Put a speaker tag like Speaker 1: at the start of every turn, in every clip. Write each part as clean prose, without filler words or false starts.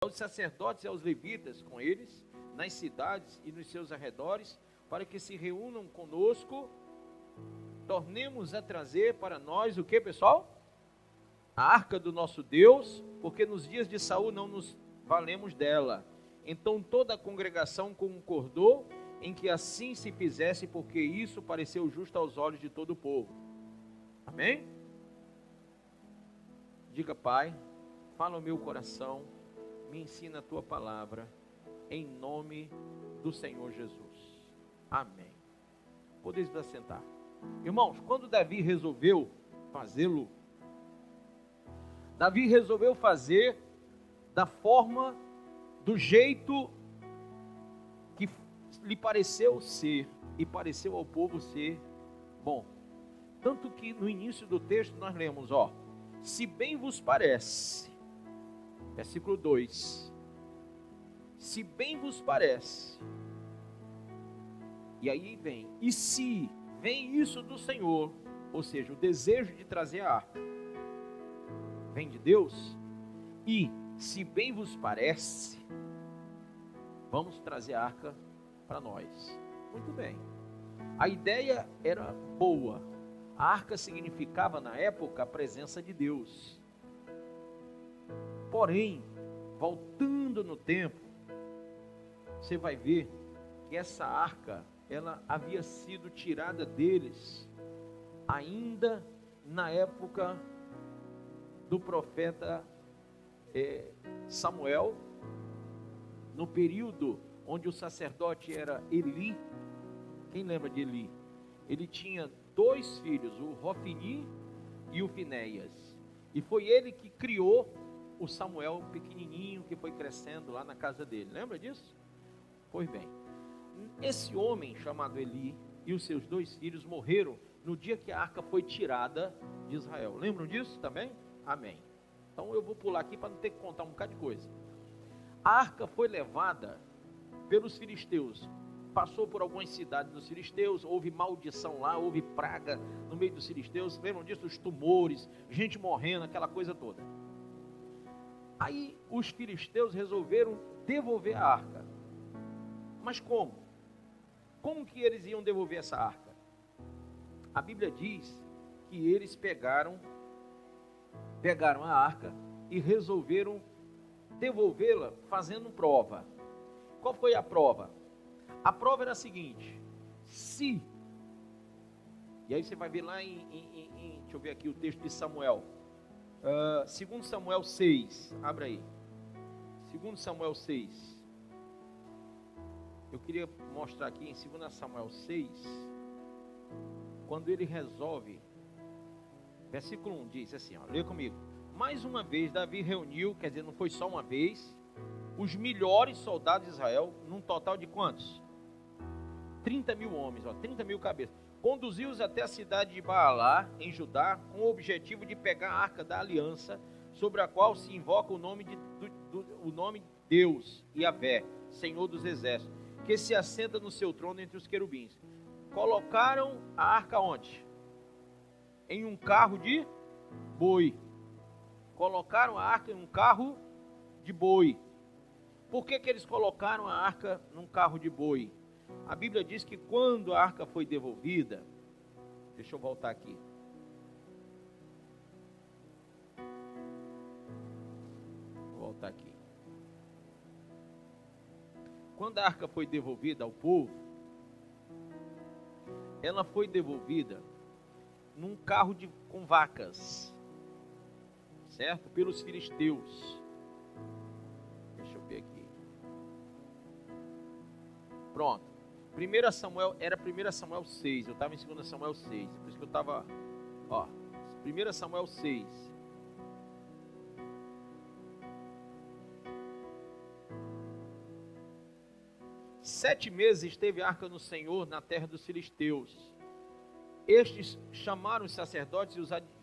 Speaker 1: aos sacerdotes e aos levitas com eles, nas cidades e nos seus arredores, para que se reúnam conosco, tornemos a trazer para nós o que, pessoal? A arca do nosso Deus, porque nos dias de Saul não nos valemos dela. Então toda a congregação concordou em que assim se fizesse, porque isso pareceu justo aos olhos de todo o povo. Amém? Diga, Pai, fala ao meu coração, me ensina a tua palavra, em nome do Senhor Jesus. Amém. Podeis vos assentar. Irmãos, quando Davi resolveu fazê-lo, Davi resolveu fazer da forma, do jeito que lhe pareceu ser, e pareceu ao povo ser bom. Tanto que no início do texto nós lemos, se bem vos parece, versículo 2, se bem vos parece, e aí vem, e se vem isso do Senhor, ou seja, o desejo de trazer a arca, vem de Deus, e se bem vos parece, vamos trazer a arca para nós. Muito bem, a ideia era boa, a arca significava na época a presença de Deus. Porém, voltando no tempo, você vai ver que essa arca, ela havia sido tirada deles ainda na época do profeta Samuel, no período onde o sacerdote era Eli. Quem lembra de Eli? Ele tinha 2 filhos, o Hofni e o Finéias, e foi ele que criou o Samuel pequenininho, que foi crescendo lá na casa dele. Lembra disso? Pois bem, esse homem chamado Eli e os seus 2 filhos morreram no dia que a arca foi tirada de Israel. Lembram disso também? Amém. Então eu vou pular aqui para não ter que contar um bocado de coisa. A arca foi levada pelos filisteus, passou por algumas cidades dos filisteus, houve maldição lá, houve praga no meio dos filisteus. Lembram disso? Os tumores, gente morrendo, aquela coisa toda. Aí os filisteus resolveram devolver a arca. Mas como? Como que eles iam devolver essa arca? A Bíblia diz que eles pegaram a arca e resolveram devolvê-la fazendo prova. Qual foi a prova? A prova era a seguinte: se, e aí você vai ver lá deixa eu ver aqui o texto de Samuel, 2 Samuel 6, abra aí, 2 Samuel 6, eu queria mostrar aqui em 2 Samuel 6, quando ele resolve, versículo 1 diz assim, lê comigo: mais uma vez Davi reuniu, quer dizer, não foi só uma vez, os melhores soldados de Israel, num total de quantos? 30 mil homens, 30 mil cabeças. Conduziu-os até a cidade de Baalá, em Judá, com o objetivo de pegar a arca da aliança, sobre a qual se invoca o nome de Deus, Yahvé, Senhor dos exércitos, que se assenta no seu trono entre os querubins. Colocaram a arca onde? Em um carro de boi. Colocaram a arca em um carro de boi. Por que eles colocaram a arca num carro de boi? A Bíblia diz que quando a arca foi devolvida, deixa eu voltar aqui. Vou voltar aqui. Quando a arca foi devolvida ao povo, ela foi devolvida num carro com vacas, certo? Pelos filisteus. Deixa eu ver aqui. Pronto. 1 Samuel, era 1 Samuel 6, eu estava em 2 Samuel 6, por isso que eu estava, 1 Samuel 6. Sete meses esteve a arca no Senhor na terra dos filisteus. Estes chamaram os sacerdotes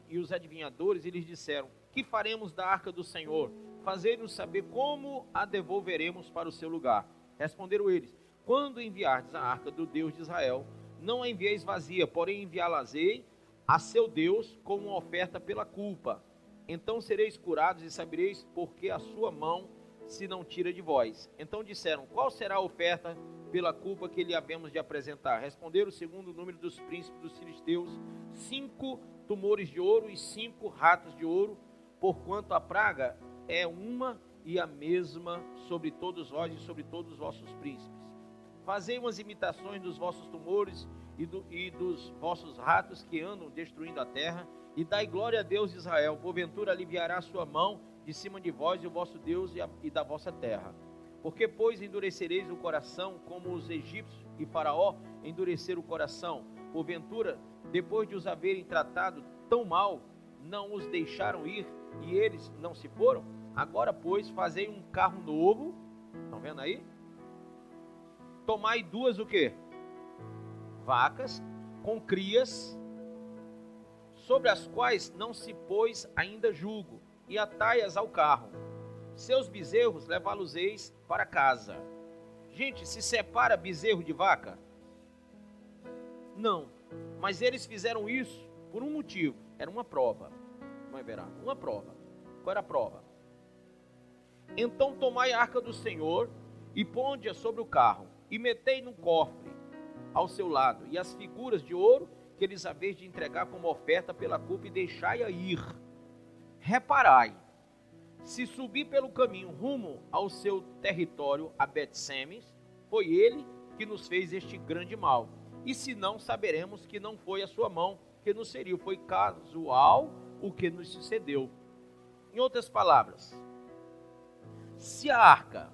Speaker 1: e os adivinhadores e lhes disseram: que faremos da arca do Senhor? Fazei-nos saber como a devolveremos para o seu lugar. Responderam eles: quando enviardes a arca do Deus de Israel, não a envieis vazia, porém enviá-la-ei a seu Deus como uma oferta pela culpa. Então sereis curados e sabereis porque a sua mão se não tira de vós. Então disseram, qual será a oferta pela culpa que lhe havemos de apresentar? Responderam, segundo o número dos príncipes dos filisteus, 5 tumores de ouro e 5 ratos de ouro, porquanto a praga é uma e a mesma sobre todos vós e sobre todos os vossos príncipes. Fazei umas imitações dos vossos tumores e dos vossos ratos que andam destruindo a terra, e dai glória a Deus de Israel, porventura aliviará a sua mão de cima de vós e o vosso Deus e da vossa terra. Porque, pois, endurecereis o coração como os egípcios e Faraó endureceram o coração? Porventura, depois de os haverem tratado tão mal, não os deixaram ir e eles não se foram? Agora, pois, fazei um carro novo, estão vendo aí? Tomai 2 o quê? Vacas com crias, sobre as quais não se pôs ainda jugo, e atai-as ao carro. Seus bezerros levá-los-eis para casa. Gente, se separa bezerro de vaca? Não, mas eles fizeram isso por um motivo, era uma prova. Não é verdade? Uma prova. Qual era a prova? Então tomai a arca do Senhor e ponde-a sobre o carro, e metei no cofre ao seu lado, e as figuras de ouro que eles haveis de entregar como oferta pela culpa, e deixai-a ir. Reparai, se subir pelo caminho rumo ao seu território a Bet-Semes, foi ele que nos fez este grande mal. E se não, saberemos que não foi a sua mão que nos feriu, foi casual o que nos sucedeu. Em outras palavras, se a arca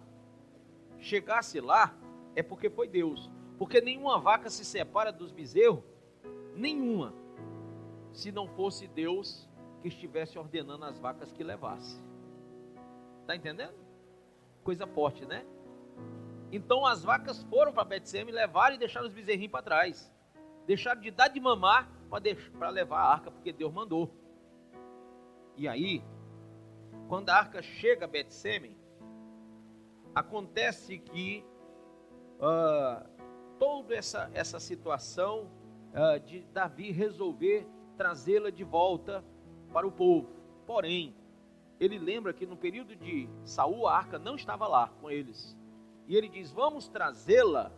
Speaker 1: chegasse lá, é porque foi Deus. Porque nenhuma vaca se separa dos bezerros, nenhuma, se não fosse Deus que estivesse ordenando as vacas que levasse. Está entendendo? Coisa forte, né? Então as vacas foram para Bet-Semes, levaram e deixaram os bezerrinhos para trás. Deixaram de dar de mamar para levar a arca, porque Deus mandou. E aí, quando a arca chega a Bet-Semes, acontece que toda essa situação de Davi resolver trazê-la de volta para o povo. Porém, ele lembra que no período de Saul a arca não estava lá com eles. E ele diz, vamos trazê-la,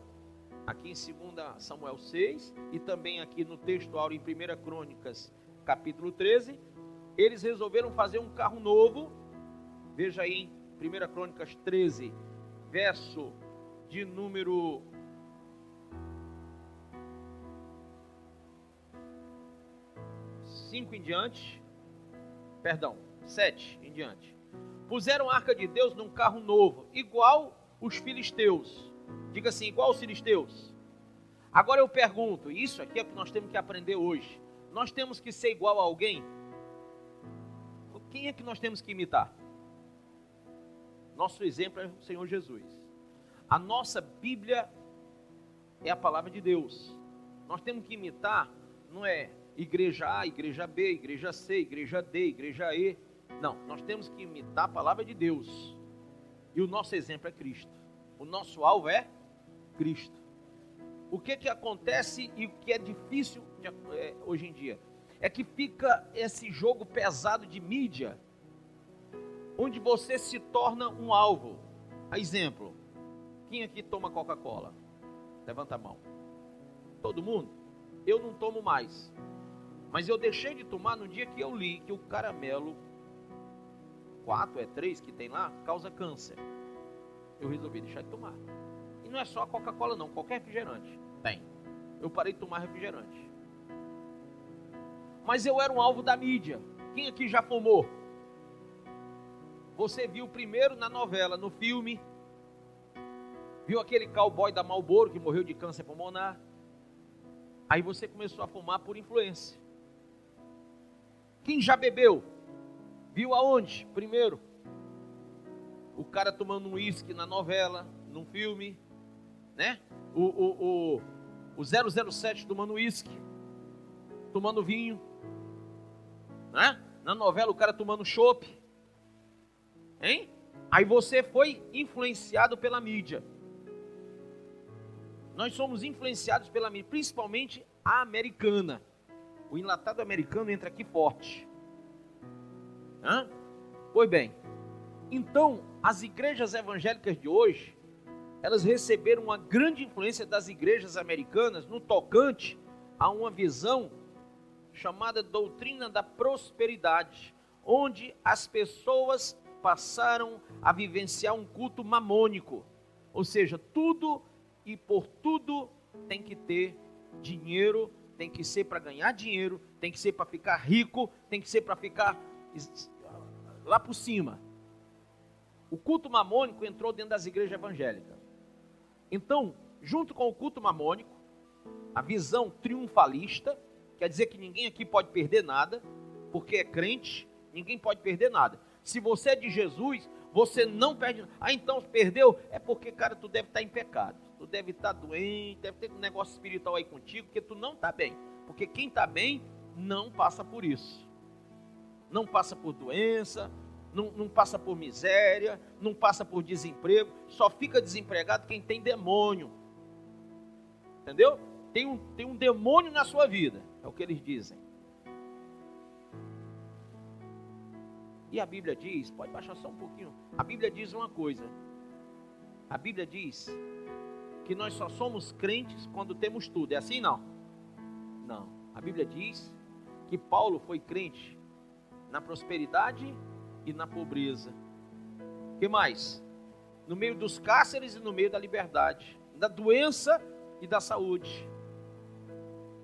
Speaker 1: aqui em 2 Samuel 6, e também aqui no texto áureo em 1 Crônicas, capítulo 13, eles resolveram fazer um carro novo. Veja aí em 1 Crônicas 13, verso de número 5 em diante, 7 em diante. Puseram a arca de Deus num carro novo, igual os filisteus. Diga assim, igual os filisteus. Agora eu pergunto, isso aqui é o que nós temos que aprender hoje. Nós temos que ser igual a alguém? Quem é que nós temos que imitar? Nosso exemplo é o Senhor Jesus. A nossa Bíblia é a palavra de Deus. Nós temos que imitar, não é igreja A, igreja B, igreja C, igreja D, igreja E. Não, nós temos que imitar a palavra de Deus. E o nosso exemplo é Cristo. O nosso alvo é Cristo. O que acontece e o que é difícil hoje em dia? É que fica esse jogo pesado de mídia, onde você se torna um alvo. A exemplo, quem aqui toma Coca-Cola? Levanta a mão. Todo mundo? Eu não tomo mais. Mas eu deixei de tomar no dia que eu li que o caramelo 3 que tem lá causa câncer. Eu resolvi deixar de tomar. E não é só a Coca-Cola não, qualquer refrigerante tem. Eu parei de tomar refrigerante. Mas eu era um alvo da mídia. Quem aqui já fumou? Você viu primeiro na novela, no filme, viu aquele cowboy da Marlboro que morreu de câncer pulmonar. Aí você começou a fumar por influência. Quem já bebeu? Viu aonde? Primeiro, o cara tomando um uísque na novela, num filme, né? O 007 tomando uísque, tomando vinho, né? Na novela o cara tomando chopp, hein? Aí você foi influenciado pela mídia. Nós somos influenciados pela mídia, principalmente a americana. O enlatado americano entra aqui forte. Pois bem, então as igrejas evangélicas de hoje, elas receberam uma grande influência das igrejas americanas no tocante a uma visão chamada doutrina da prosperidade, onde as pessoas passaram a vivenciar um culto mamônico, ou seja, tudo e por tudo tem que ter dinheiro, tem que ser para ganhar dinheiro, tem que ser para ficar rico, tem que ser para ficar lá por cima. O culto mamônico entrou dentro das igrejas evangélicas. Então, junto com o culto mamônico, a visão triunfalista, quer dizer que ninguém aqui pode perder nada, porque é crente, ninguém pode perder nada. Se você é de Jesus, você não perde nada. Ah, então perdeu? É porque, cara, tu deve estar em pecado, tu deve estar doente, deve ter um negócio espiritual aí contigo, porque tu não está bem. Porque quem está bem não passa por isso. Não passa por doença, não passa por miséria, não passa por desemprego, só fica desempregado quem tem demônio. Entendeu? Tem um demônio na sua vida, é o que eles dizem. E a Bíblia diz, pode baixar só um pouquinho, a Bíblia diz uma coisa, a Bíblia diz que nós só somos crentes quando temos tudo, é assim não? Não, a Bíblia diz que Paulo foi crente na prosperidade e na pobreza. O que mais? No meio dos cárceres e no meio da liberdade, da doença e da saúde.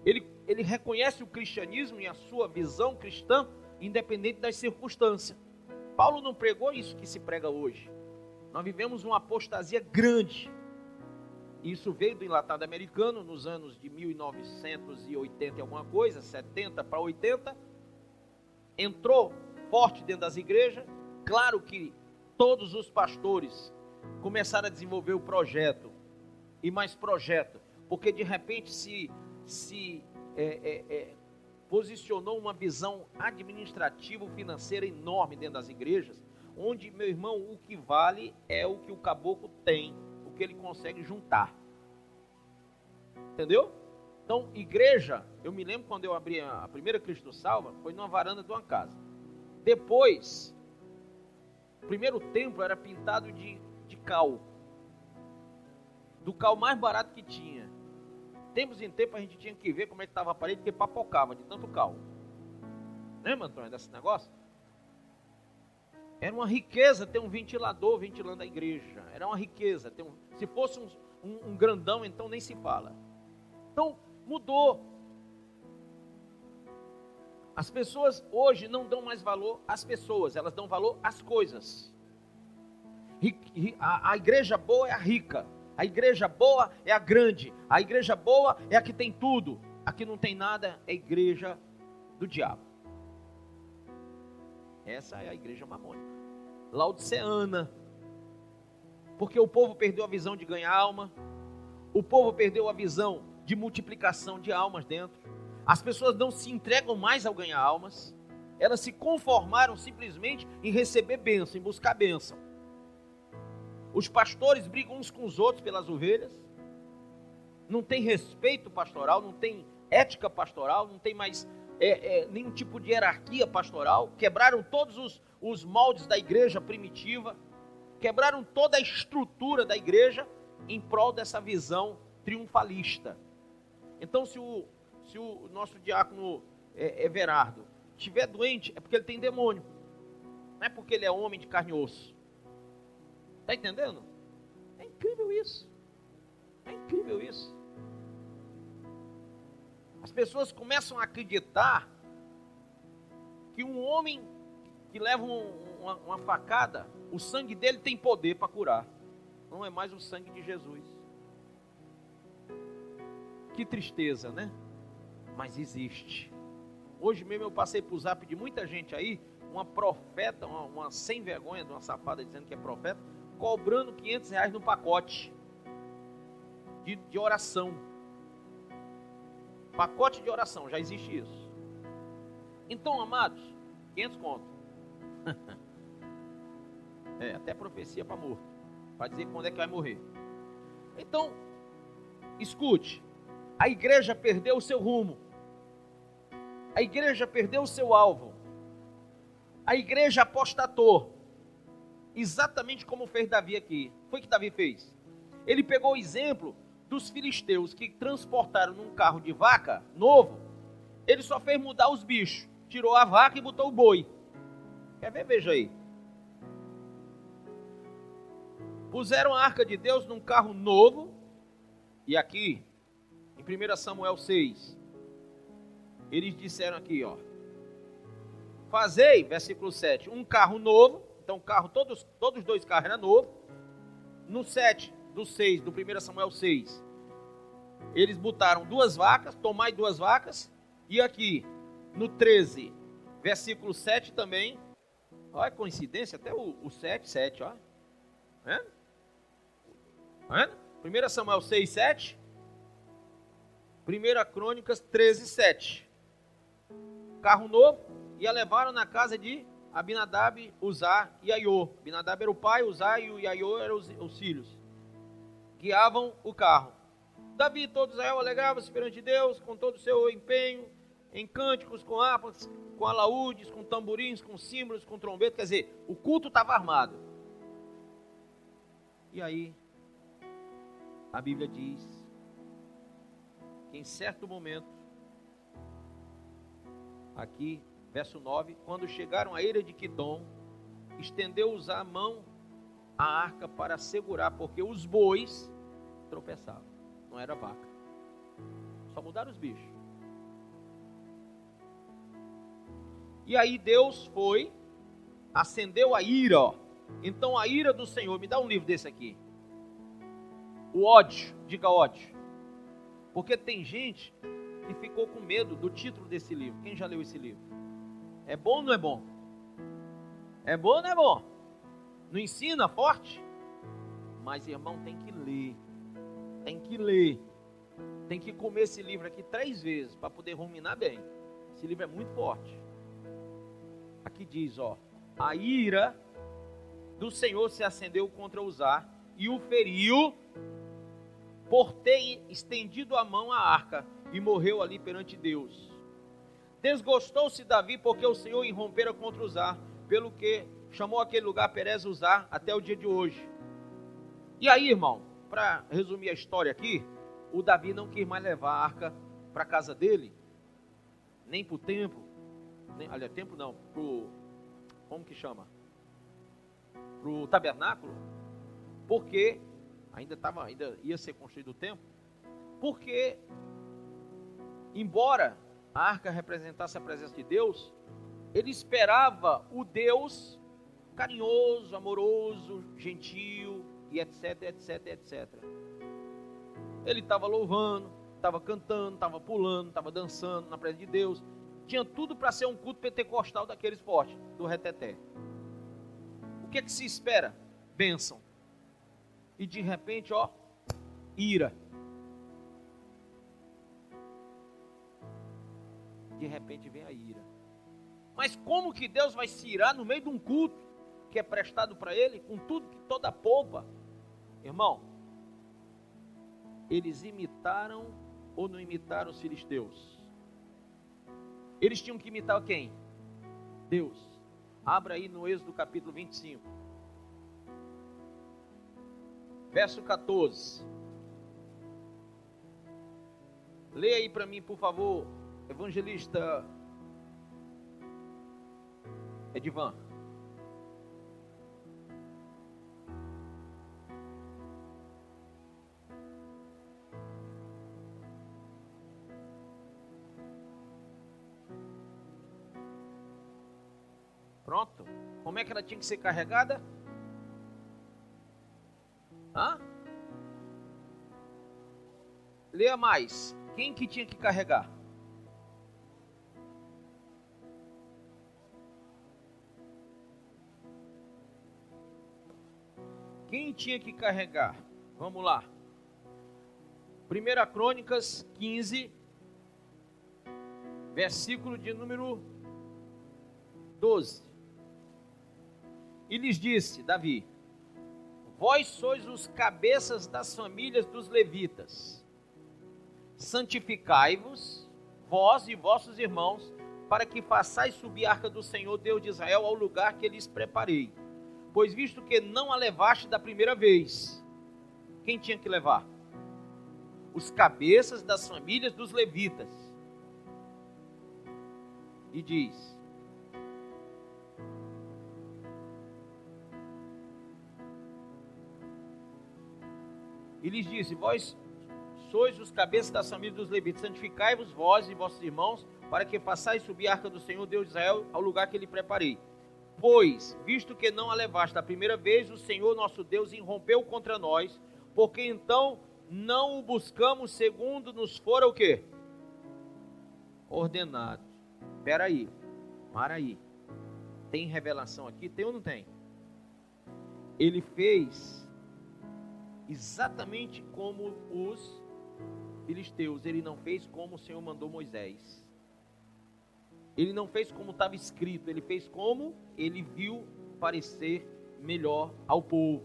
Speaker 1: Ele reconhece o cristianismo e a sua visão cristã, independente das circunstâncias. Paulo não pregou isso que se prega hoje. Nós vivemos uma apostasia grande. Isso veio do enlatado americano nos anos de 1980 e alguma coisa, 70 para 80. Entrou forte dentro das igrejas. Claro que todos os pastores começaram a desenvolver o projeto e mais projeto, porque de repente se posicionou uma visão administrativa, financeira enorme dentro das igrejas, onde, meu irmão, o que vale é o que o caboclo tem, o que ele consegue juntar. Entendeu? Então, igreja, eu me lembro quando eu abri a primeira Cristo Salva, foi numa varanda de uma casa. Depois, o primeiro templo era pintado de cal, do cal mais barato que tinha. Tempos em tempos a gente tinha que ver como é que estava a parede, porque papocava de tanto cal. Lembra, Antônio, desse negócio? Era uma riqueza ter um ventilador ventilando a igreja. Era uma riqueza. Se fosse um grandão, então nem se fala. Então, mudou. As pessoas hoje não dão mais valor às pessoas, elas dão valor às coisas. A igreja boa é a rica. A igreja boa é a grande, a igreja boa é a que tem tudo, a que não tem nada é a igreja do diabo. Essa é a igreja mamônica, laodiceana, porque o povo perdeu a visão de ganhar alma, o povo perdeu a visão de multiplicação de almas dentro, as pessoas não se entregam mais ao ganhar almas, elas se conformaram simplesmente em receber bênção, em buscar bênção. Os pastores brigam uns com os outros pelas ovelhas. Não tem respeito pastoral, não tem ética pastoral, não tem mais nenhum tipo de hierarquia pastoral. Quebraram todos os moldes da igreja primitiva. Quebraram toda a estrutura da igreja em prol dessa visão triunfalista. Então, se o nosso diácono Everardo estiver doente, é porque ele tem demônio. Não é porque ele é homem de carne e osso. Está entendendo? É incrível isso. É incrível isso. As pessoas começam a acreditar que um homem que leva uma facada, o sangue dele tem poder para curar. Não é mais o sangue de Jesus. Que tristeza, né? Mas existe. Hoje mesmo eu passei por zap de muita gente aí, uma profeta, uma sem vergonha, de uma safada dizendo que é profeta, cobrando R$500 no pacote de oração. Pacote de oração, já existe isso. Então, amados, 500 conto. Até profecia para morto, para dizer quando é que vai morrer. Então, escute, a igreja perdeu o seu rumo, a igreja perdeu o seu alvo, a igreja apostatou. exatamente como fez Davi aqui. Foi o que Davi fez. Ele pegou o exemplo dos filisteus que transportaram num carro de vaca novo. Ele só fez mudar os bichos. Tirou a vaca e botou o boi. Quer ver? Veja aí. Puseram a arca de Deus num carro novo. E aqui, em 1 Samuel 6, eles disseram aqui, ó. Fazei, versículo 7, um carro novo. Então, todos os dois carros eram novos. No 7 do 6, do 1 Samuel 6, eles botaram 2 vacas, tomai 2 vacas. E aqui, no 13, versículo 7 também. Olha a coincidência, até o 7, ó. É? 1 Samuel 6, 7. 1 Crônicas 13, 7. Carro novo, e a levaram na casa de Abinadab, Uzá e Aiô. Abinadab era o pai, Uzá e Aiô eram os filhos. Guiavam o carro. Davi e todo Israel alegravam-se perante Deus com todo o seu empenho, em cânticos, com harpas, com alaúdes, com tamborins, com símbolos, com trombetas. Quer dizer, o culto estava armado. E aí, a Bíblia diz que em certo momento, aqui, verso 9, quando chegaram à eira de Quidom, estendeu Uzá a mão à arca para segurar, porque os bois tropeçavam. Não era vaca. Só mudaram os bichos. E aí Deus foi, acendeu a ira, ó. Então a ira do Senhor, me dá um livro desse aqui. O ódio, diga ódio. Porque tem gente que ficou com medo do título desse livro. Quem já leu esse livro? É bom ou não é bom? É bom ou não é bom? Não ensina forte? Mas irmão, tem que ler. Tem que ler. Tem que comer esse livro aqui 3 vezes para poder ruminar bem. Esse livro é muito forte. Aqui diz, ó, a ira do Senhor se acendeu contra Uzá e o feriu por ter estendido a mão à arca e morreu ali perante Deus. Desgostou-se Davi porque o Senhor irrompera contra Uzá, pelo que chamou aquele lugar Perez Uzá até o dia de hoje. E aí, irmão, para resumir a história aqui, o Davi não quis mais levar a arca para a casa dele, nem para o templo, aliás, templo não, como que chama? Para o tabernáculo, porque ainda ia ser construído o templo, porque, embora a arca representasse a presença de Deus, ele esperava o Deus carinhoso, amoroso, gentil, e etc, etc, etc. Ele estava louvando, estava cantando, estava pulando, estava dançando na presença de Deus. Tinha tudo para ser um culto pentecostal daqueles fortes, do reteté. O que é que se espera? Bênção. E de repente, ó, ira. De repente vem a ira. Mas como que Deus vai se irar no meio de um culto que é prestado para Ele, com toda a pompa? Irmão, eles imitaram ou não imitaram os filisteus? Eles tinham que imitar quem? Deus. Abra aí no Êxodo capítulo 25. Verso 14. Leia aí para mim, por favor, evangelista Edivan. Pronto. Como é que ela tinha que ser carregada? Leia mais. Quem que tinha que carregar? Quem tinha que carregar? Vamos lá. 1 Crônicas 15, versículo de número 12. E lhes disse, Davi: vós sois os cabeças das famílias dos levitas. Santificai-vos, vós e vossos irmãos, para que façais subir a arca do Senhor, Deus de Israel, ao lugar que lhes preparei. Pois visto que não a levaste da primeira vez, quem tinha que levar? Os cabeças das famílias dos levitas. E diz: e lhes disse: vós sois os cabeças das famílias dos levitas, santificai-vos vós e vossos irmãos, para que façais subir a arca do Senhor Deus de Israel ao lugar que lhe preparei. Pois, visto que não a levaste a primeira vez, o Senhor nosso Deus irrompeu contra nós, porque então não o buscamos segundo nos fora o quê? Ordenado. Espera aí, para aí. Tem revelação aqui? Tem ou não tem? Ele fez exatamente como os filisteus. Ele não fez como o Senhor mandou Moisés. Ele não fez como estava escrito. Ele fez como ele viu parecer melhor ao povo.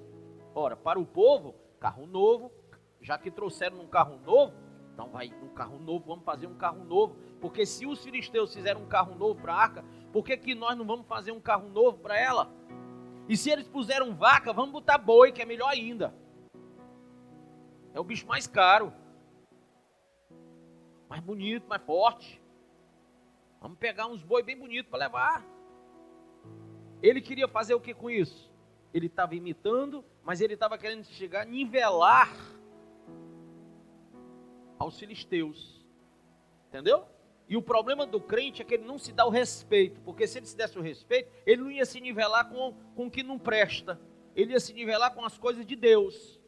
Speaker 1: Ora, para o povo, carro novo. Já que trouxeram um carro novo, então vai um carro novo, vamos fazer um carro novo. Porque se os filisteus fizeram um carro novo para a arca, por que nós não vamos fazer um carro novo para ela? E se eles puseram vaca, vamos botar boi, que é melhor ainda. É o bicho mais caro, mais bonito, mais forte. Vamos pegar uns boi bem bonitos para levar. Ele queria fazer o que com isso? Ele estava imitando, mas ele estava querendo chegar a nivelar aos filisteus. Entendeu? E o problema do crente é que ele não se dá o respeito, porque se ele se desse o respeito, ele não ia se nivelar com o que não presta. Ele ia se nivelar com as coisas de Deus.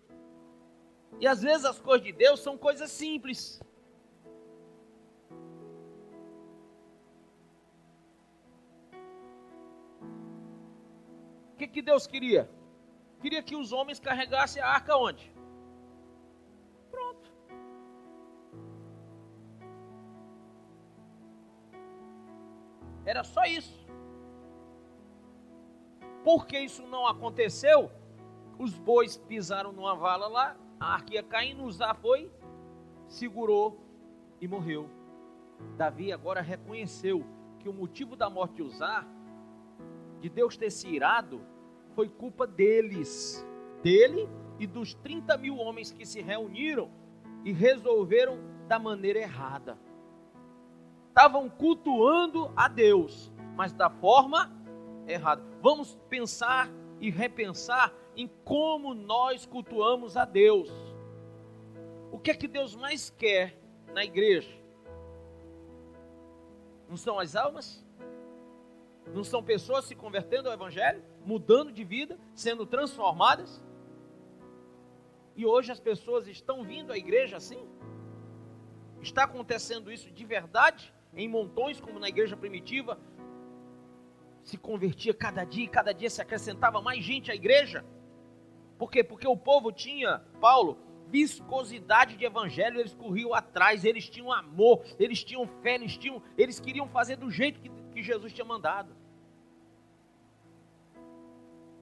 Speaker 1: E às vezes as coisas de Deus são coisas simples. O que Deus queria? Queria que os homens carregassem a arca onde? Pronto. Era só isso. Porque isso não aconteceu, os bois pisaram numa vala lá, a arca ia caindo, Uzá foi, segurou e morreu. Davi agora reconheceu que o motivo da morte de Uzá, de Deus ter se irado, foi culpa deles, dele e dos 30 mil homens que se reuniram e resolveram da maneira errada. Estavam cultuando a Deus, mas da forma errada. Vamos pensar e repensar em como nós cultuamos a Deus. O que é que Deus mais quer na igreja? Não são as almas? Não são pessoas se convertendo ao Evangelho, mudando de vida, sendo transformadas? E hoje as pessoas estão vindo à igreja assim? Está acontecendo isso de verdade? Em montões, como na igreja primitiva, se convertia cada dia se acrescentava mais gente à igreja. Por quê? Porque o povo tinha, Paulo, viscosidade de evangelho, eles corriam atrás, eles tinham amor, eles tinham fé, eles queriam fazer do jeito que Jesus tinha mandado.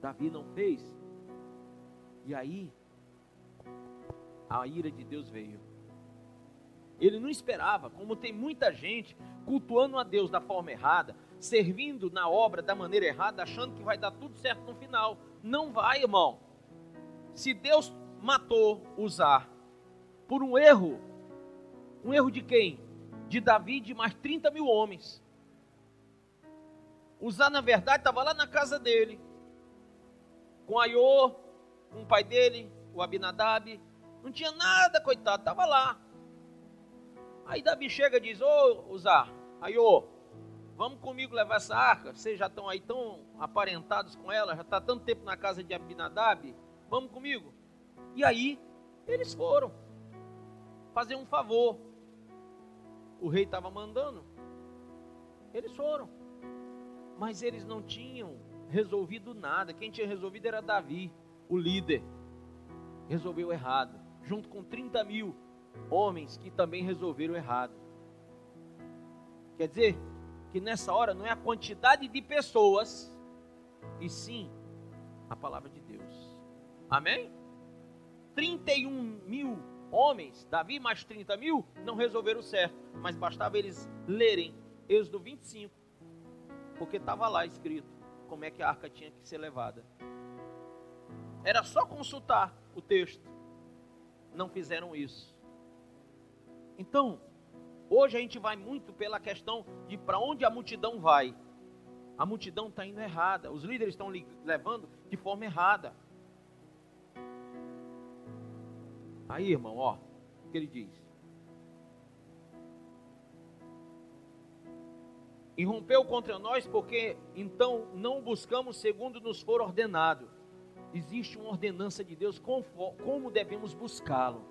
Speaker 1: Davi não fez. E aí, a ira de Deus veio. Ele não esperava, como tem muita gente cultuando a Deus da forma errada, servindo na obra da maneira errada, achando que vai dar tudo certo no final. Não vai, irmão. Se Deus matou Uzá por um erro de quem? De Davi, de mais 30 mil homens. Uzá, na verdade, estava lá na casa dele, com Aiô, com o pai dele, o Abinadab. Não tinha nada, coitado, estava lá. Aí Davi chega e diz: ô Uzá, Aiô, vamos comigo levar essa arca? Vocês já estão aí tão aparentados com ela, já está tanto tempo na casa de Abinadab, vamos comigo? E aí, eles foram fazer um favor. O rei estava mandando, eles foram. Mas eles não tinham resolvido nada. Quem tinha resolvido era Davi, o líder. Resolveu errado, junto com 30 mil homens que também resolveram errado. Quer dizer, que nessa hora não é a quantidade de pessoas, e sim a palavra de Deus. Amém? 31 mil homens, Davi mais 30 mil, não resolveram certo, mas bastava eles lerem Êxodo 25, porque estava lá escrito como é que a arca tinha que ser levada. Era só consultar o texto. Não fizeram isso. Então, hoje a gente vai muito pela questão de para onde a multidão vai. A multidão está indo errada. Os líderes estão levando de forma errada. Aí, irmão, ó, o que ele diz. Irrompeu contra nós porque então não buscamos segundo nos for ordenado. Existe uma ordenança de Deus como devemos buscá-lo.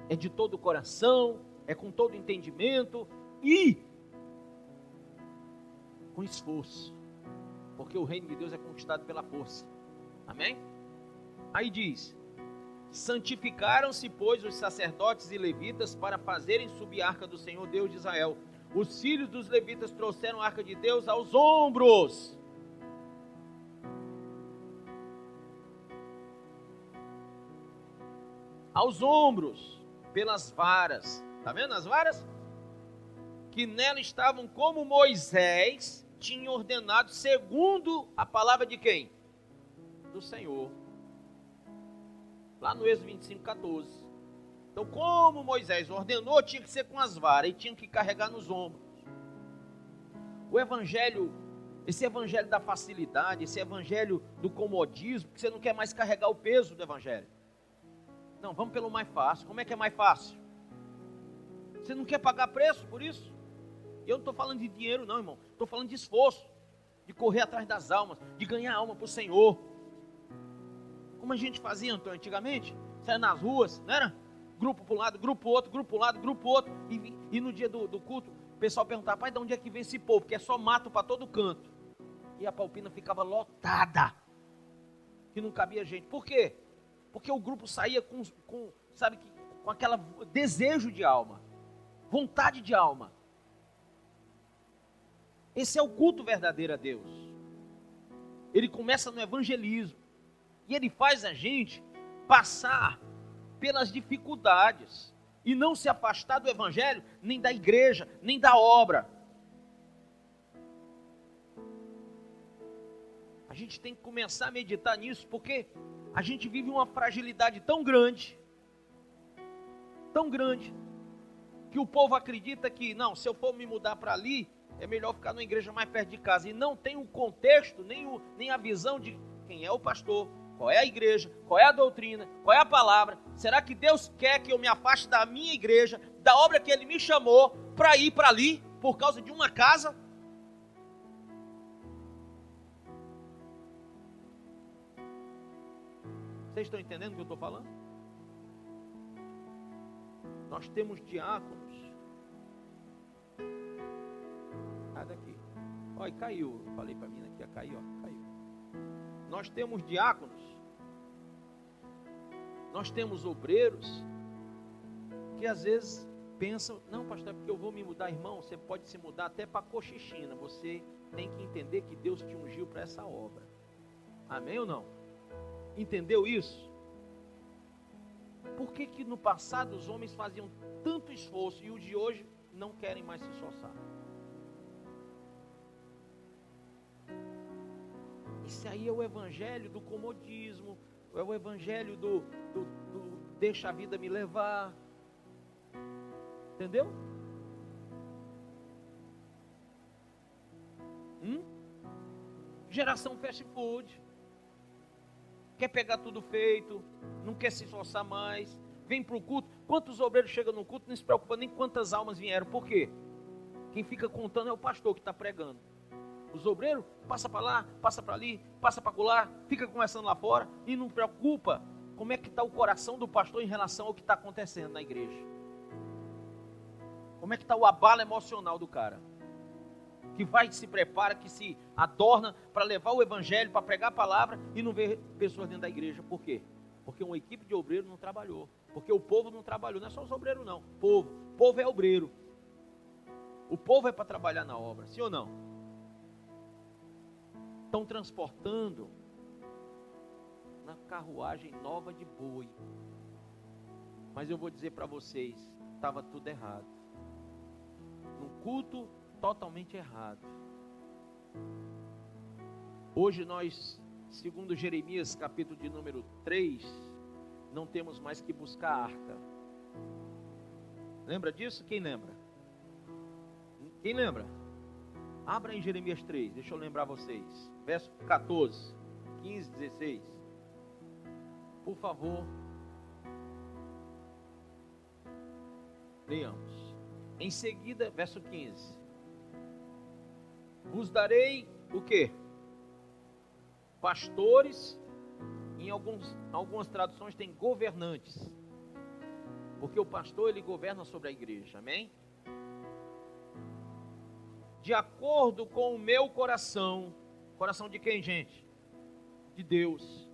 Speaker 1: É de todo o coração, é com todo entendimento e com esforço, porque o reino de Deus é conquistado pela força. Amém? Aí diz: santificaram-se, pois, os sacerdotes e levitas para fazerem subir a arca do Senhor Deus de Israel. Os filhos dos levitas trouxeram a arca de Deus aos ombros. Aos ombros, pelas varas. Está vendo as varas? Que nela estavam como Moisés tinha ordenado, segundo a palavra de quem? Do Senhor. Lá no Êxodo 25:14. Então, como Moisés ordenou, tinha que ser com as varas e tinha que carregar nos ombros. O evangelho, esse evangelho da facilidade, esse evangelho do comodismo, que você não quer mais carregar o peso do evangelho. Não, vamos pelo mais fácil. Como é que é mais fácil? Você não quer pagar preço por isso? Eu não estou falando de dinheiro não, irmão. Estou falando de esforço, de correr atrás das almas, de ganhar alma para o Senhor. Como a gente fazia, Antônio, antigamente? Saia nas ruas, não era? Grupo para um lado, grupo para o outro, grupo para um lado, grupo para o outro. E no dia do culto, o pessoal perguntava: pai, de onde é que vem esse povo? Porque é só mato para todo canto. E a Palpina ficava lotada, que não cabia gente. Por quê? Porque o grupo saía com aquele desejo de alma, vontade de alma. Esse é o culto verdadeiro a Deus. Ele começa no evangelismo. E ele faz a gente passar pelas dificuldades e não se afastar do evangelho, nem da igreja, nem da obra. A gente tem que começar a meditar nisso, porque a gente vive uma fragilidade tão grande, que o povo acredita que, não, se eu for me mudar para ali, é melhor ficar numa igreja mais perto de casa. E não tem o contexto, nem a visão de quem é o pastor, qual é a igreja, qual é a doutrina, qual é a palavra. Será que Deus quer que eu me afaste da minha igreja, da obra que Ele me chamou, para ir para ali, por causa de uma casa? Vocês estão entendendo o que eu estou falando? Nós temos diáconos. Sai daqui. Olha, caiu. Eu falei para mim que ia cair, ó. Caiu. Nós temos diáconos. Nós temos obreiros que às vezes pensam: não, pastor, é porque eu vou me mudar. Irmão, você pode se mudar até para Cochichina. Você tem que entender que Deus te ungiu para essa obra. Amém ou não? Entendeu isso? Por que no passado os homens faziam tanto esforço e os de hoje não querem mais se esforçar? Esse aí é o evangelho do comodismo, é o evangelho do deixa a vida me levar. Entendeu? Geração fast food. Quer pegar tudo feito, não quer se esforçar mais, vem para o culto. Quantos obreiros chegam no culto, não se preocupa nem quantas almas vieram. Por quê? Quem fica contando é o pastor que está pregando. Os obreiros passa para lá, passa para ali, passa para colar, fica conversando lá fora e não preocupa como é que está o coração do pastor em relação ao que está acontecendo na igreja. Como é que está o abalo emocional do cara? Que vai, se prepara, que se adorna para levar o evangelho, para pregar a palavra e não vê pessoas dentro da igreja. Por quê? Porque uma equipe de obreiros não trabalhou. Porque o povo não trabalhou. Não é só os obreiros não. O povo é obreiro. O povo é para trabalhar na obra. Sim ou não? Estão transportando na carruagem nova de boi. Mas eu vou dizer para vocês, estava tudo errado. No culto totalmente errado. Hoje nós segundo Jeremias, capítulo de número 3, não temos mais que buscar a arca. Lembra disso? Quem lembra? Quem lembra? Abra em Jeremias 3, deixa eu lembrar vocês. Verso 14, 15, 16. Por favor, leiamos. Em seguida, verso 15. Vos darei o quê? Pastores. Em algumas traduções tem governantes. Porque o pastor, ele governa sobre a igreja. Amém? De acordo com o meu coração. Coração de quem, gente? De Deus.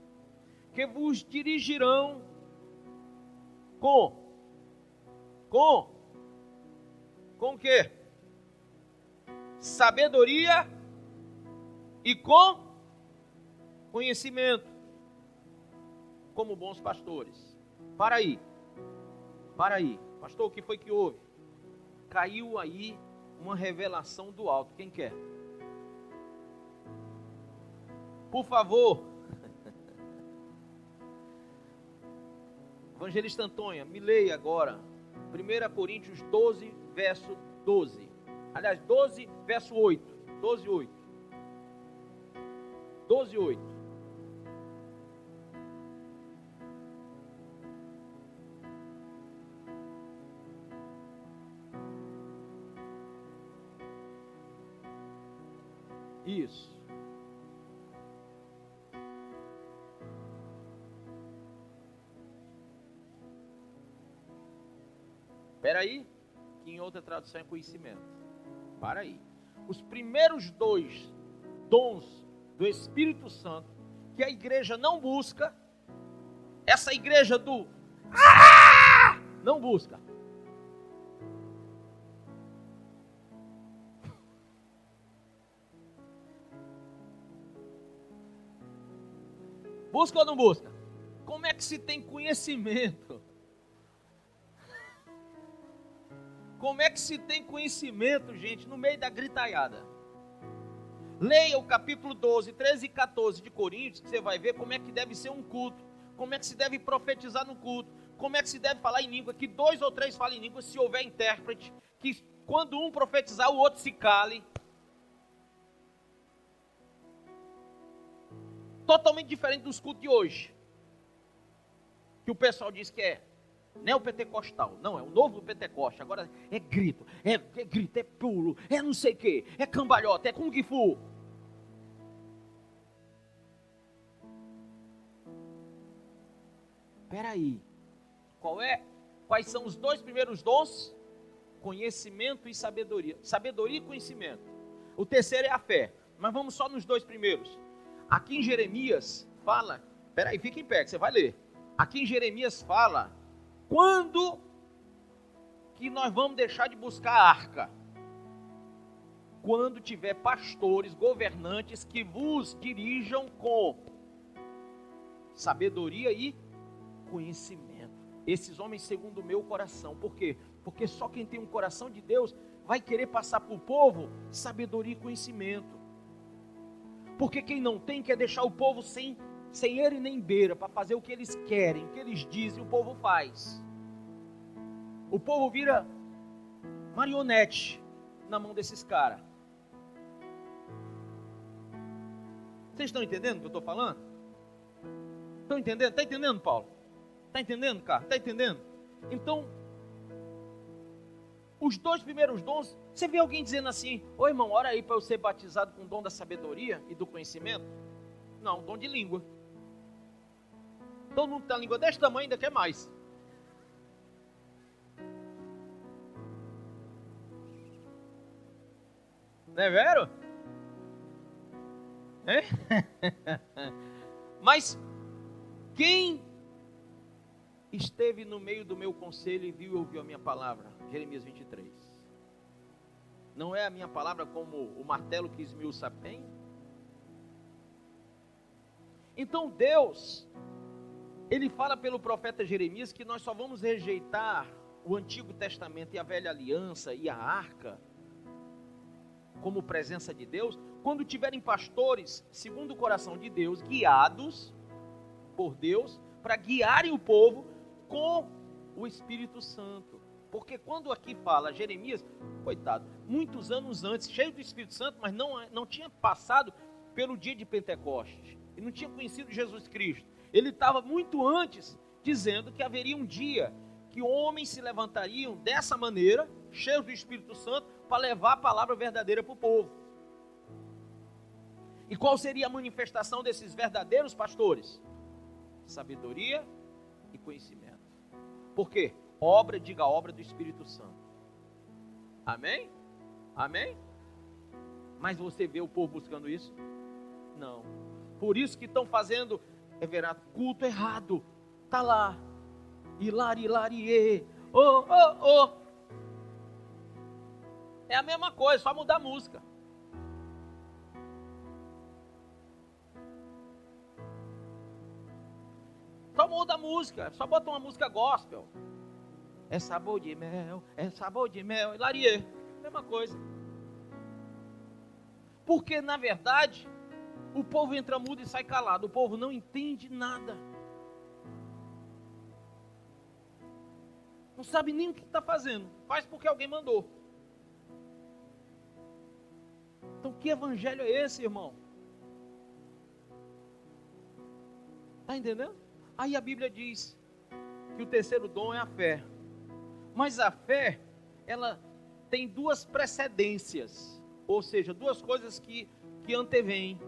Speaker 1: Que vos dirigirão com o quê? Sabedoria e com conhecimento, como bons pastores. Para aí, pastor, o que foi que houve? Caiu aí uma revelação do alto. Quem quer? Por favor. Evangelista Antônia, me leia agora 1 Coríntios 12, verso 12. Aliás, 12, verso 8. 12, 8. 12, 8. Isso. Espera aí, que em outra tradução é conhecimento. Para aí. Os primeiros 2 dons do Espírito Santo que a igreja não busca, essa igreja do não busca. Busca ou não busca? Como é que se tem conhecimento? Como é que se tem conhecimento, gente, no meio da gritaiada? Leia o capítulo 12, 13 e 14 de Coríntios, que você vai ver como é que deve ser um culto, como é que se deve profetizar no culto, como é que se deve falar em língua, que 2 ou 3 falem em língua, se houver intérprete, que quando um profetizar, o outro se cale. Totalmente diferente dos cultos de hoje, que o pessoal diz que é neopentecostal. Não, é o novo Pentecoste. Agora é grito, é pulo, é não sei o que, é cambalhota, é kung fu. Espera aí, quais são os 2 primeiros dons? Conhecimento e sabedoria. Sabedoria e conhecimento. O terceiro é a fé. Mas vamos só nos 2 primeiros. Aqui em Jeremias fala, espera aí, fica em pé que você vai ler. Aqui em Jeremias fala quando que nós vamos deixar de buscar a arca? Quando tiver pastores, governantes que vos dirijam com sabedoria e conhecimento. Esses homens segundo o meu coração. Por quê? Porque só quem tem um coração de Deus vai querer passar para o povo sabedoria e conhecimento. Porque quem não tem quer deixar o povo sem ele nem beira, para fazer o que eles querem, o que eles dizem, o povo faz. O povo vira marionete na mão desses caras. Vocês estão entendendo o que eu estou falando? Estão entendendo? Está entendendo, Paulo? Está entendendo, cara? Está entendendo? Então, os 2 primeiros dons, você vê alguém dizendo assim, ô irmão, ora aí para eu ser batizado com o dom da sabedoria e do conhecimento? Não, dom de língua. Todo mundo tem a língua desse tamanho, ainda quer mais. Não é vero? É? Mas quem esteve no meio do meu conselho e viu e ouviu a minha palavra? Jeremias 23. Não é a minha palavra como o martelo que esmiuça a penha? Então Deus, Ele fala pelo profeta Jeremias que nós só vamos rejeitar o Antigo Testamento e a Velha Aliança e a Arca como presença de Deus, quando tiverem pastores, segundo o coração de Deus, guiados por Deus, para guiarem o povo com o Espírito Santo. Porque quando aqui fala Jeremias, coitado, muitos anos antes, cheio do Espírito Santo, mas não tinha passado pelo dia de Pentecostes, ele não tinha conhecido Jesus Cristo. Ele estava muito antes dizendo que haveria um dia que homens se levantariam dessa maneira, cheios do Espírito Santo, para levar a palavra verdadeira para o povo. E qual seria a manifestação desses verdadeiros pastores? Sabedoria e conhecimento. Por quê? Diga obra do Espírito Santo. Amém? Amém? Mas você vê o povo buscando isso? Não. Por isso que estão fazendo, culto errado. Está lá. Hilari, oh. É a mesma coisa, só mudar a música. Só muda a música, só bota uma música gospel. É sabor de mel, hilarie, mesma coisa. Porque na verdade, o povo entra mudo e sai calado, o povo não entende nada. Não sabe nem o que está fazendo, faz porque alguém mandou. Então que evangelho é esse, irmão? Está entendendo? Aí a Bíblia diz que o terceiro dom é a fé. Mas a fé, ela tem duas precedências, ou seja, duas coisas que antevêm.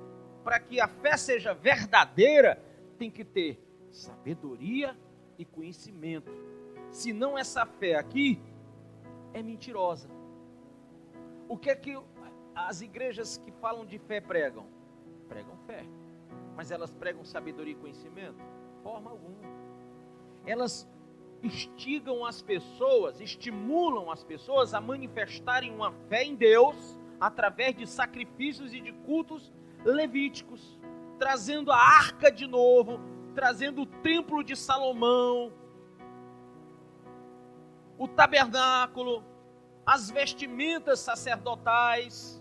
Speaker 1: Para que a fé seja verdadeira, tem que ter sabedoria e conhecimento. Senão essa fé aqui é mentirosa. O que é que as igrejas que falam de fé pregam? Pregam fé. Mas elas pregam sabedoria e conhecimento? De forma alguma. Elas instigam as pessoas, estimulam as pessoas a manifestarem uma fé em Deus através de sacrifícios e de cultos levíticos, trazendo a arca de novo, trazendo o templo de Salomão, o tabernáculo, as vestimentas sacerdotais.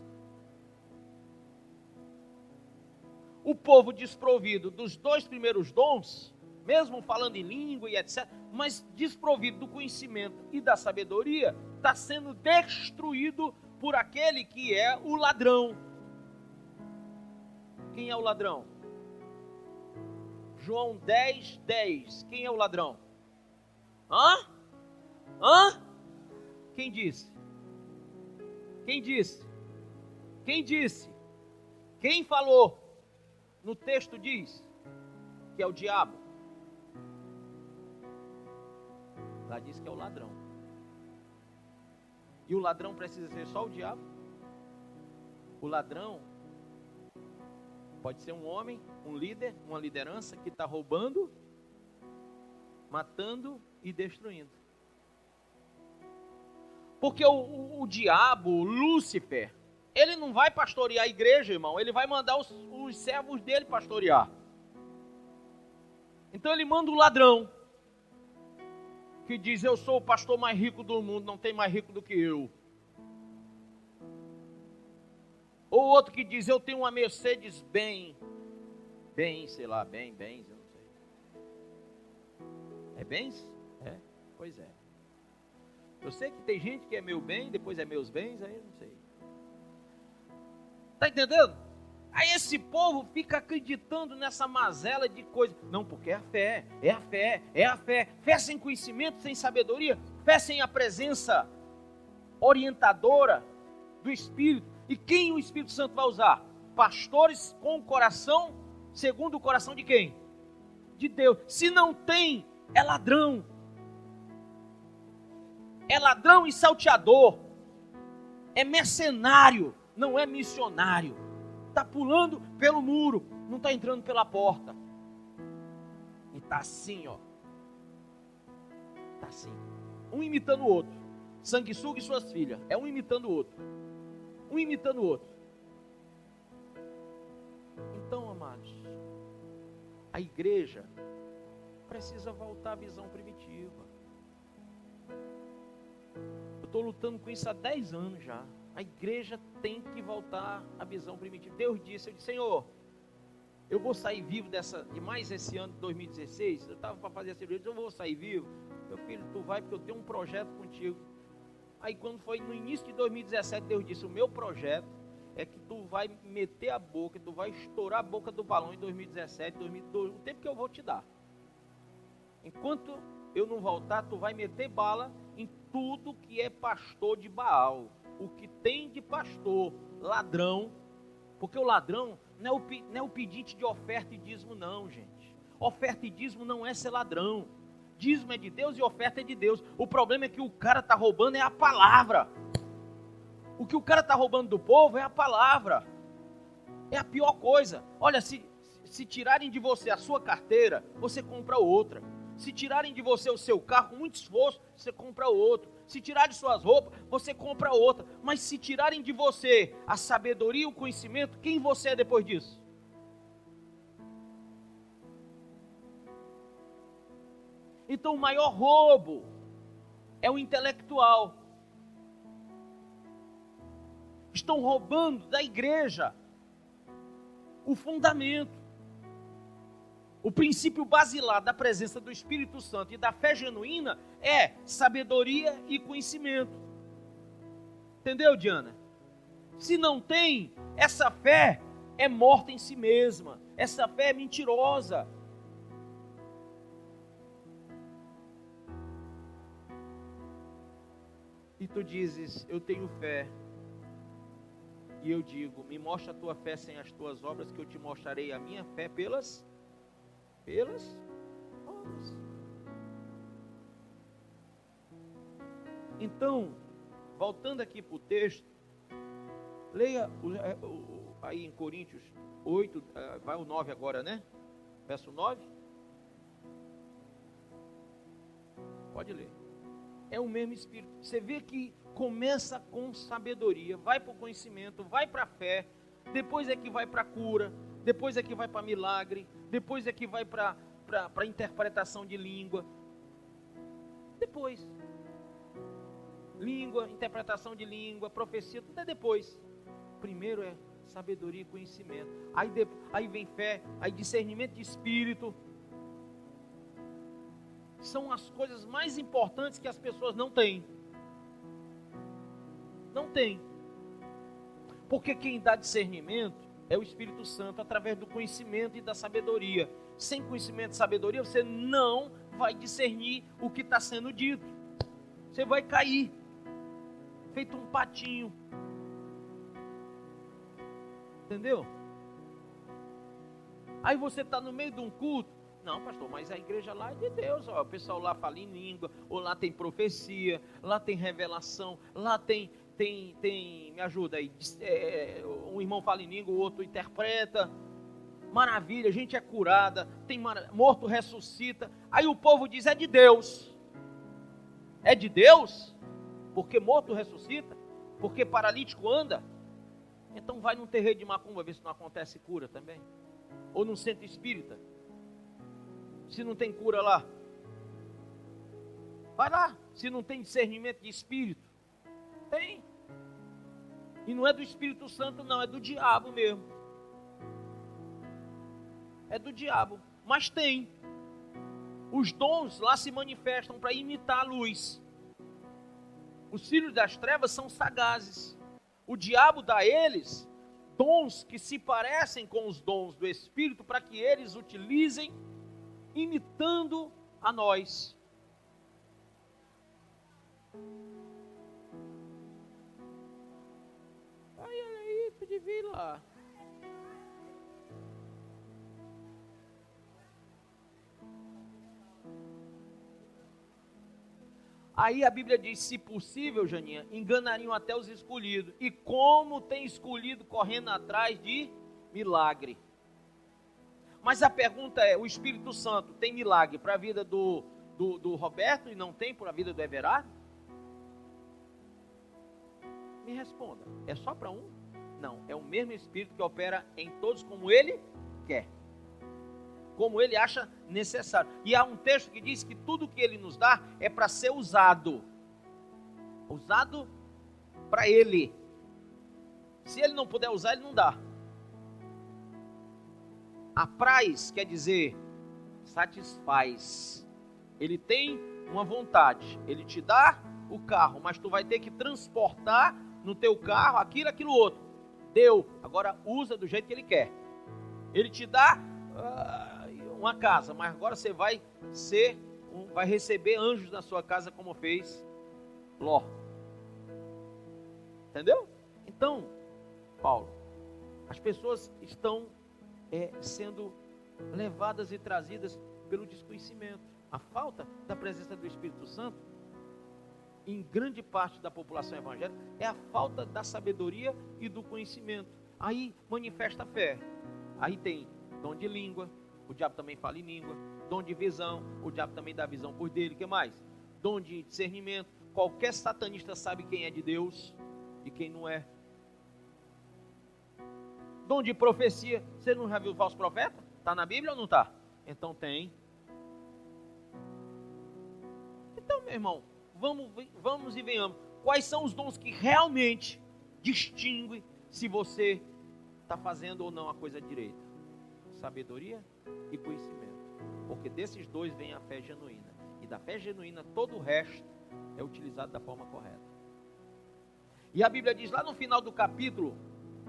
Speaker 1: O povo desprovido dos dois primeiros dons, mesmo falando em língua e etc., mas desprovido do conhecimento e da sabedoria, está sendo destruído por aquele que é o ladrão. Quem é o ladrão? João 10:10. Quem é o ladrão? Quem disse? Quem disse? Quem disse? Quem falou? No texto diz que é o diabo. Lá diz que é o ladrão. E o ladrão precisa ser só o diabo? O ladrão pode ser um homem, um líder, uma liderança que está roubando, matando e destruindo. Porque o diabo, Lúcifer, ele não vai pastorear a igreja, irmão. Ele vai mandar os servos dele pastorear. Então ele manda o ladrão, que diz: eu sou o pastor mais rico do mundo, não tem mais rico do que eu. Ou outro que diz: eu tenho uma Mercedes Benz, eu não sei. É Benz? É, pois é. Eu sei que tem gente que é meu bem, depois é meus bens, aí eu não sei. Está entendendo? Aí esse povo fica acreditando nessa mazela de coisa. Não, porque é a fé, é a fé, é a fé. Fé sem conhecimento, sem sabedoria. Fé sem a presença orientadora do Espírito. E quem o Espírito Santo vai usar? Pastores com o coração, segundo o coração de quem? De Deus. Se não tem, é ladrão. É ladrão e salteador. É mercenário, não é missionário. Está pulando pelo muro, não está entrando pela porta. E está assim, ó. Está assim. Um imitando o outro. Sanguessuga e suas filhas. É um imitando o outro. Um imitando o outro. Então, amados, a igreja precisa voltar à visão primitiva. Eu estou lutando com isso há 10 anos já. A igreja tem que voltar à visão primitiva. Deus disse, eu disse, Senhor, eu vou sair vivo de mais esse ano de 2016, eu estava para fazer a cirurgia, eu vou sair vivo. Meu filho, tu vai porque eu tenho um projeto contigo. Aí quando foi no início de 2017, Deus disse, o meu projeto é que tu vai meter a boca, tu vai estourar a boca do balão em 2017, 2012, o tempo que eu vou te dar. Enquanto eu não voltar, tu vai meter bala em tudo que é pastor de Baal. O que tem de pastor, ladrão, porque o ladrão não é o pedinte de oferta e dízimo não, gente. Oferta e dízimo não é ser ladrão. Dízimo é de Deus e oferta é de Deus. O problema é que o cara está roubando é a palavra. O que o cara está roubando do povo é a palavra. É a pior coisa. Olha, se tirarem de você a sua carteira, você compra outra. Se tirarem de você o seu carro, com muito esforço, você compra outro. Se tirarem suas roupas, você compra outra. Mas se tirarem de você a sabedoria e o conhecimento, quem você é depois disso? Então o maior roubo é o intelectual. Estão roubando da igreja o fundamento. O princípio basilar da presença do Espírito Santo e da fé genuína é sabedoria e conhecimento. Entendeu, Diana? Se não tem, essa fé é morta em si mesma. Essa fé é mentirosa. E tu dizes, eu tenho fé. E eu digo, me mostra a tua fé sem as tuas obras, que eu te mostrarei a minha fé pelas obras. Então, voltando aqui para o texto, leia aí em Coríntios 8, vai o 9 agora, né? Verso 9. Pode ler. É o mesmo Espírito. Você vê que começa com sabedoria, vai para o conhecimento, vai para a fé, depois é que vai para a cura, depois é que vai para milagre, depois é que vai para interpretação de língua. Depois. Língua, interpretação de língua, profecia, tudo é depois. Primeiro é sabedoria e conhecimento. Aí vem fé, aí discernimento de espírito. São as coisas mais importantes que as pessoas não têm. Não tem. Porque quem dá discernimento é o Espírito Santo, através do conhecimento e da sabedoria. Sem conhecimento e sabedoria, você não vai discernir o que está sendo dito. Você vai cair, feito um patinho. Entendeu? Aí você está no meio de um culto. Não, pastor, mas a igreja lá é de Deus. Ó, o pessoal lá fala em língua, ou lá tem profecia, lá tem revelação, lá tem me ajuda aí, um irmão fala em língua, o outro interpreta, maravilha, gente é curada, morto ressuscita. Aí o povo diz, é de Deus. É de Deus? Porque morto ressuscita? Porque paralítico anda? Então vai num terreiro de macumba, ver se não acontece cura também. Ou num centro espírita, se não tem cura lá. Vai lá, se não tem discernimento de espírito. Tem. E não é do Espírito Santo não, é do diabo mesmo. É do diabo, mas tem. Os dons lá se manifestam para imitar a luz. Os filhos das trevas são sagazes. O diabo dá a eles dons que se parecem com os dons do Espírito para que eles utilizem imitando a nós. Aí, tu devia ir lá. Aí a Bíblia diz, se possível, Janinha, enganariam até os escolhidos. E como tem escolhido correndo atrás de milagre. Mas a pergunta é, o Espírito Santo tem milagre para a vida do Roberto e não tem para a vida do Everardo? Me responda, é só para um? Não, é o mesmo Espírito que opera em todos como ele quer. Como ele acha necessário. E há um texto que diz que tudo que ele nos dá é para ser usado. Usado para ele. Se ele não puder usar, ele não dá. Apraz quer dizer satisfaz. Ele tem uma vontade, ele te dá o carro, mas tu vai ter que transportar no teu carro aquilo outro. Deu, agora usa do jeito que ele quer. Ele te dá uma casa, mas agora você vai receber anjos na sua casa, como fez Ló. Entendeu? Então, Paulo, as pessoas estão sendo levadas e trazidas pelo desconhecimento. A falta da presença do Espírito Santo, em grande parte da população evangélica, é a falta da sabedoria e do conhecimento. Aí manifesta a fé. Aí tem dom de língua, o diabo também fala em língua. Dom de visão, o diabo também dá visão por dele. O que mais? Dom de discernimento. Qualquer satanista sabe quem é de Deus e quem não é. Dom de profecia. Você não já viu o falso profeta? Está na Bíblia ou não está? Então tem. Então, meu irmão, vamos e venhamos. Quais são os dons que realmente distinguem se você está fazendo ou não a coisa direita? Sabedoria e conhecimento. Porque desses dois vem a fé genuína. E da fé genuína todo o resto é utilizado da forma correta. E a Bíblia diz lá no final do capítulo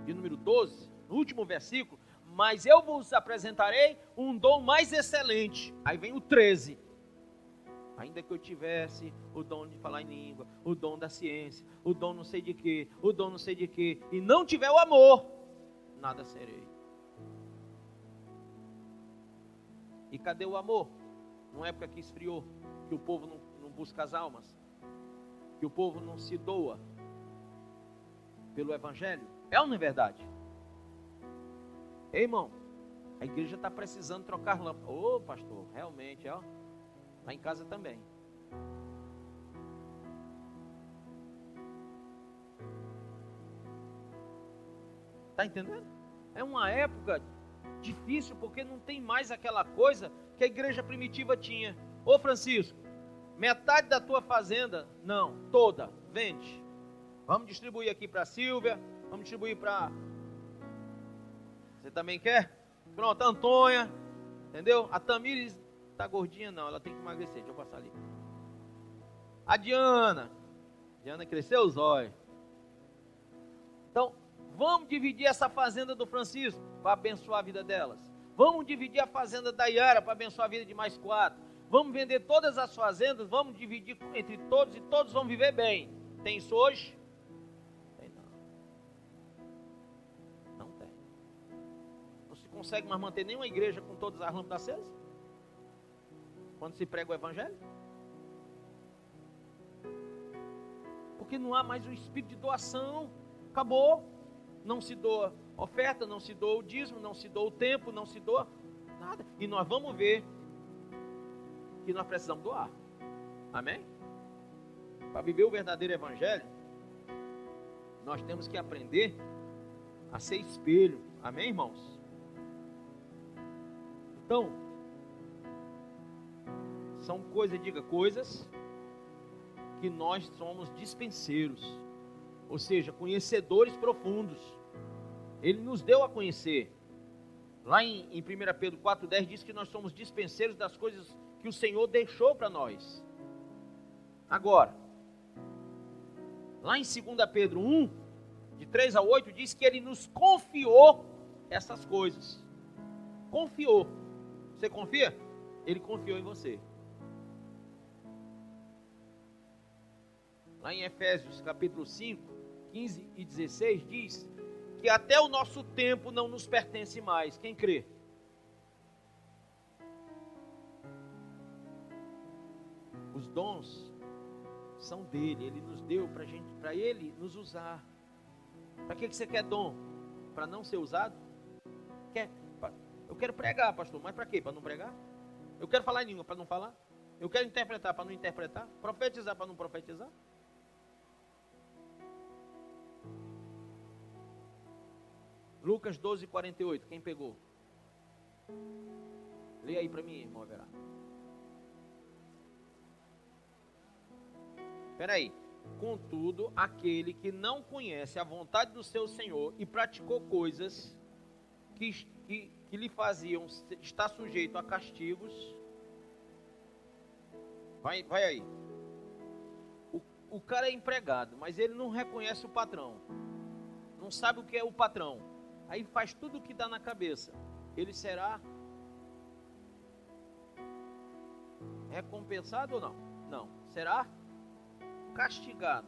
Speaker 1: de número 12, no último versículo: mas eu vos apresentarei um dom mais excelente. Aí vem o 13. Ainda que eu tivesse o dom de falar em língua, o dom da ciência, o dom não sei de quê, o dom não sei de quê, e não tiver o amor, nada serei. E cadê o amor? Numa época que esfriou, que o povo não busca as almas, que o povo não se doa pelo Evangelho. É ou não é verdade? Ei, irmão, a igreja está precisando trocar lâmpada. Ô, pastor, realmente, ó. Lá em casa também. Está entendendo? É uma época difícil, porque não tem mais aquela coisa que a igreja primitiva tinha. Ô Francisco, metade da tua fazenda, não, toda, vende. Vamos distribuir aqui para a Silvia, vamos distribuir para... Você também quer? Pronto, a Antônia, entendeu? A Tamires tá gordinha não, ela tem que emagrecer, deixa eu passar ali. A Diana cresceu os olhos. Então, vamos dividir essa fazenda do Francisco para abençoar a vida delas. Vamos dividir a fazenda da Yara para abençoar a vida de mais 4. Vamos vender todas as fazendas, vamos dividir entre todos e todos vão viver bem. Tem isso hoje? Tem não. Não tem. Não se consegue mais manter nenhuma igreja com todas as lâmpadas acesas? Quando se prega o Evangelho? Porque não há mais o espírito de doação. Acabou. Não se doa oferta, não se doa o dízimo, não se doa o tempo, não se doa nada. E nós vamos ver que nós precisamos doar. Amém? Para viver o verdadeiro Evangelho, nós temos que aprender a ser espelho. Amém, irmãos? Então, são coisas que nós somos dispenseiros, ou seja, conhecedores profundos. Ele nos deu a conhecer. Lá em 1 Pedro 4,10 diz que nós somos dispenseiros das coisas que o Senhor deixou para nós. Agora, lá em 2 Pedro 1, de 3 a 8, diz que Ele nos confiou essas coisas. Confiou. Você confia? Ele confiou em você. Lá em Efésios capítulo 5, 15 e 16 diz que até o nosso tempo não nos pertence mais. Quem crê? Os dons são dele, ele nos deu para ele nos usar. Para que você quer dom? Para não ser usado? Eu quero pregar, pastor, mas para quê? Para não pregar? Eu quero falar em língua para não falar? Eu quero interpretar para não interpretar? Profetizar para não profetizar? Lucas 12, 48, quem pegou? Lê aí para mim, irmão Verá. Espera aí, Contudo, aquele que não conhece a vontade do seu Senhor e praticou coisas que lhe faziam estar sujeito a castigos. Vai aí. O cara é empregado, mas ele não reconhece o patrão. Não sabe o que é o patrão. Aí faz tudo o que dá na cabeça. Ele será recompensado ou não? Não. Será castigado.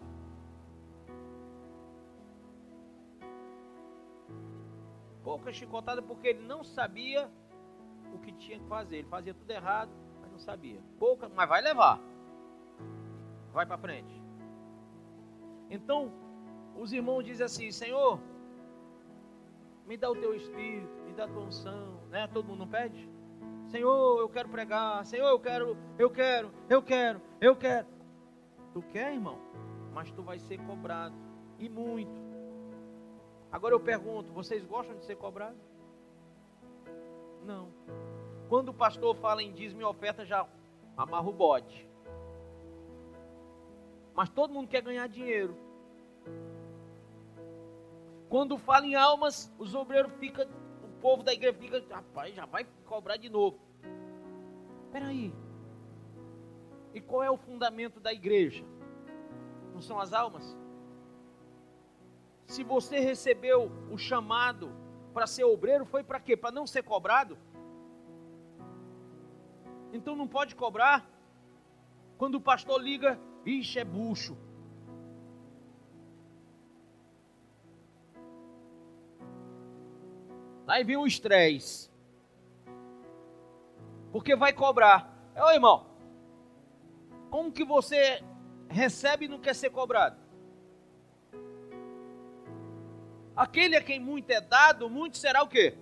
Speaker 1: Pouca chicotada porque ele não sabia o que tinha que fazer. Ele fazia tudo errado, mas não sabia. Pouca, mas vai levar. Vai para frente. Então, os irmãos dizem assim: Senhor, me dá o teu espírito, me dá a tua unção, né? Todo mundo não pede? Senhor, eu quero pregar. Senhor, eu quero. Tu quer, irmão? Mas tu vai ser cobrado. E muito. Agora eu pergunto, vocês gostam de ser cobrados? Não. Quando o pastor fala em dízimo e oferta, já amarra o bode. Mas todo mundo quer ganhar dinheiro. Quando fala em almas, os obreiros ficam, o povo da igreja fica, rapaz, já vai cobrar de novo. Espera aí. E qual é o fundamento da igreja? Não são as almas? Se você recebeu o chamado para ser obreiro, foi para quê? Para não ser cobrado? Então não pode cobrar. Quando o pastor liga, ixi, é bucho. Aí vem o estresse. Porque vai cobrar. Ô irmão, como que você recebe e não quer ser cobrado? Aquele a quem muito é dado, muito será o quê?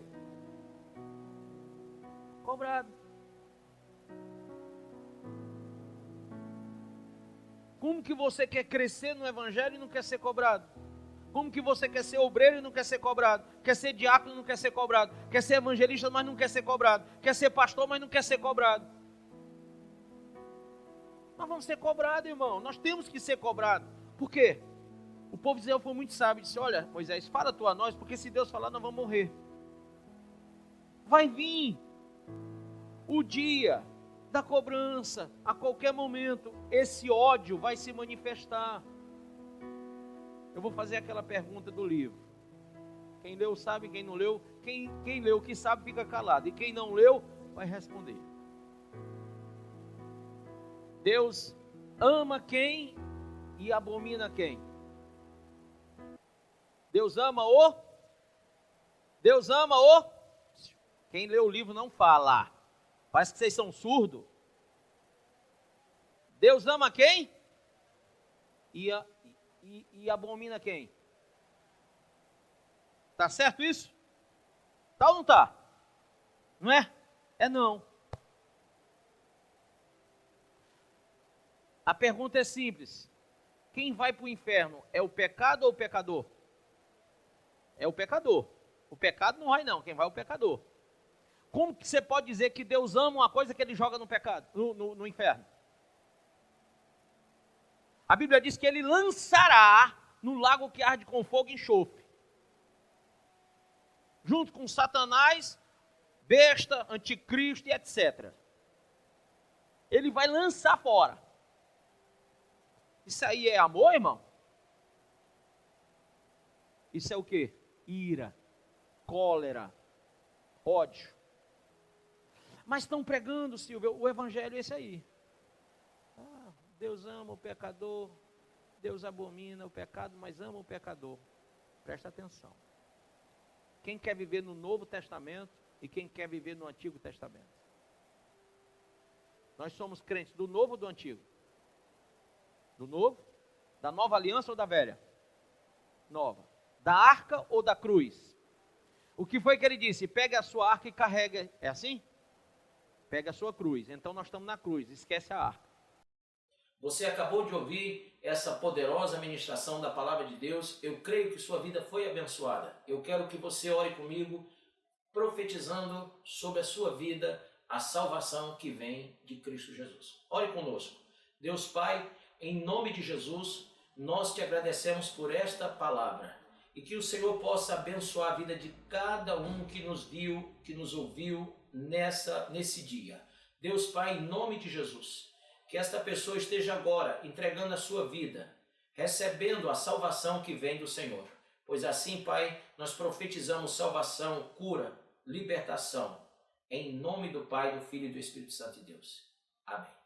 Speaker 1: Cobrado. Como que você quer crescer no evangelho e não quer ser cobrado? Como que você quer ser obreiro e não quer ser cobrado? Quer ser diácono e não quer ser cobrado? Quer ser evangelista, mas não quer ser cobrado? Quer ser pastor, mas não quer ser cobrado? Nós vamos ser cobrados, irmão. Nós temos que ser cobrados. Por quê? O povo de Israel foi muito sábio. Disse, olha, Moisés, fala tu a nós, porque se Deus falar, nós vamos morrer. Vai vir o dia da cobrança. A qualquer momento, esse ódio vai se manifestar. Eu vou fazer aquela pergunta do livro. Quem leu sabe, quem não leu. Quem leu, que sabe, fica calado. E quem não leu, vai responder. Deus ama quem e abomina quem? Deus ama o? Quem lê o livro não fala. Parece que vocês são surdos. Deus ama quem? E abomina quem? Tá certo isso? Tá ou não tá? Não é? É não. A pergunta é simples. Quem vai para o inferno é o pecado ou o pecador? É o pecador. O pecado não vai não, quem vai é o pecador. Como que você pode dizer que Deus ama uma coisa que ele joga no pecado, no inferno? A Bíblia diz que ele lançará no lago que arde com fogo e enxofre. Junto com Satanás, besta, anticristo e etc. Ele vai lançar fora. Isso aí é amor, irmão? Isso é o quê? Ira, cólera, ódio. Mas estão pregando, Silvio, o evangelho é esse aí. Deus ama o pecador, Deus abomina o pecado, mas ama o pecador. Presta atenção. Quem quer viver no Novo Testamento e quem quer viver no Antigo Testamento? Nós somos crentes do Novo ou do Antigo? Do Novo? Da Nova Aliança ou da Velha? Nova. Da arca ou da cruz? O que foi que ele disse? Pegue a sua arca e carrega. É assim? Pega a sua cruz. Então nós estamos na cruz, esquece a arca.
Speaker 2: Você acabou de ouvir essa poderosa ministração da Palavra de Deus. Eu creio que sua vida foi abençoada. Eu quero que você ore comigo, profetizando sobre a sua vida a salvação que vem de Cristo Jesus. Ore conosco. Deus Pai, em nome de Jesus, Nós te agradecemos por esta palavra e que o Senhor possa abençoar a vida de cada um que nos viu, que nos ouviu nesse dia. Deus Pai, em nome de Jesus, que esta pessoa esteja agora entregando a sua vida, recebendo a salvação que vem do Senhor. Pois assim, Pai, nós profetizamos salvação, cura, libertação, em nome do Pai, do Filho e do Espírito Santo de Deus. Amém.